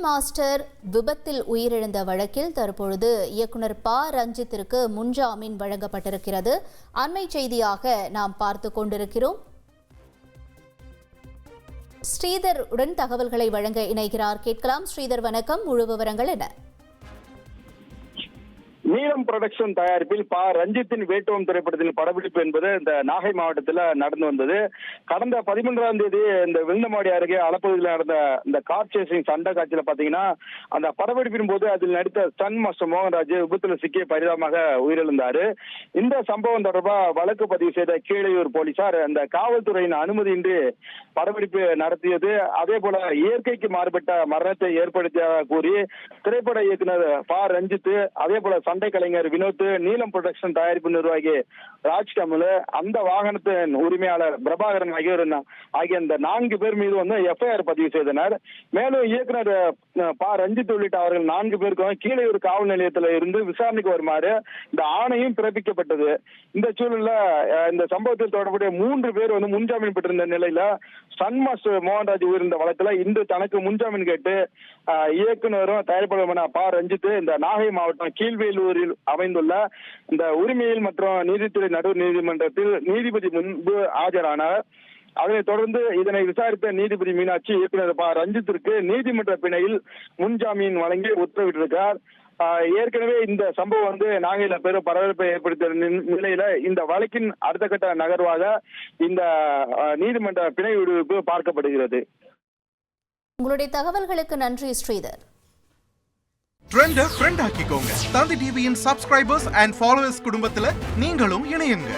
Master விபத்தில் உயிரிழந்த வழக்கில் தற்பொழுது இயக்குனர் ப. ரஞ்சித்திற்கு முன்ஜாமீன் வழங்கப்பட்டிருக்கிறது. அண்மை செய்தியாக நாம் பார்த்து கொண்டிருக்கிறோம். ஸ்ரீதர் உடன் தகவல்களை வழங்க இணைகிறார். கேட்கலாம். ஸ்ரீதர், வணக்கம். முழு விவரங்கள் என்ன? நீலம் புரொடக்ஷன் தயாரிப்பில் ப. ரஞ்சித்தின் வேட்டுவம் திரைப்படத்தின் படப்பிடிப்பு என்பது இந்த நாகை மாவட்டத்தில் நடந்து வந்தது. கடந்த 13ஆம் தேதி இந்த விருந்தமாடி அருகே அளப்பகுதியில் நடந்த இந்த கார் சேசிங் சண்டை காட்சியில பாத்தீங்கன்னா, அந்த படப்பிடிப்பின் போது அதில் நடித்த ஸ்டன் மாஸ்டர் மோகன்ராஜ் விபத்துல சிக்கிய பரிதாபமாக உயிரிழந்தாரு. இந்த சம்பவம் தொடர்பாக வழக்கு பதிவு செய்த கீழையூர் போலீசார் அந்த காவல்துறையின் அனுமதியின்றி படப்பிடிப்பு நடத்தியது, அதே போல இயற்கைக்கு மாறுபட்ட மரணத்தை ஏற்படுத்தியதாக கூறி திரைப்பட இயக்குனர் ப. ரஞ்சித், அதே போல சண்டை கலைஞர் வினோத், நீலம் புரொடக்ஷன் தயாரிப்பு நிர்வாகி ராஜ்கமல், அந்த வாகனத்தின் உரிமையாளர் பிரபாகரன் ஆகிய இந்த 4 பேர் மீது எஃப்ஐஆர் பதிவு செய்தனர். மேலும் இயக்குனர் ப. ரஞ்சித் உள்ளிட்ட அவர்கள் 4 பேருக்கும் கீழையூர் காவல் நிலையத்தில் இருந்து விசாரணைக்கு வருமாறு இந்த ஆணையும் பிறப்பிக்கப்பட்டது. இந்த சூழல்ல இந்த சம்பவத்தில் தொடர்புடைய 3 பேர் முன்ஜாமீன் பெற்றிருந்த நிலையில சன் மாஸ்டர் மோகன்ராஜ் உயிரிழந்த வழக்குல இன்று தனக்கு முன்ஜாமீன் கேட்டு இயக்குனரும் தயாரிப்பாளருமான ப. ரஞ்சித் இந்த நாகை மாவட்டம் கீழ்வேலூரில் அமைந்துள்ள இந்த உரிமையில் மற்றும் நீதித்துறை நடுவர் நீதிமன்றத்தில் நீதிபதி முன்பு ஆஜரானார். அதனைத் தொடர்ந்து இதனை விசாரித்த நீதிபதி மீனாட்சி இயக்குனர் ப. ரஞ்சித்திற்கு நீதிமன்ற பிணையில் முன்ஜாமீன் வழங்கி உத்தரவிட்டிருக்கிறார். ஏற்கனவே இந்த சம்பவம் நாகையில பெரும் பரபரப்பை ஏற்படுத்திய நிலையில இந்த வழக்கின் அடுத்த கட்ட நகர்வாக இந்த நீதிமன்ற பிணை விடுவிப்பு பார்க்கப்படுகிறது. உங்களுடைய தகவல்களுக்கு நன்றி ஸ்ரீதர். ட்ரெண்ட ஃப்ரெண்ட் ஆக்கிக்கோங்க. தந்தி டிவியின் சப்ஸ்கிரைபர்ஸ் அண்ட் ஃபாலோவர்ஸ் குடும்பத்துல நீங்களும் இணையுங்க.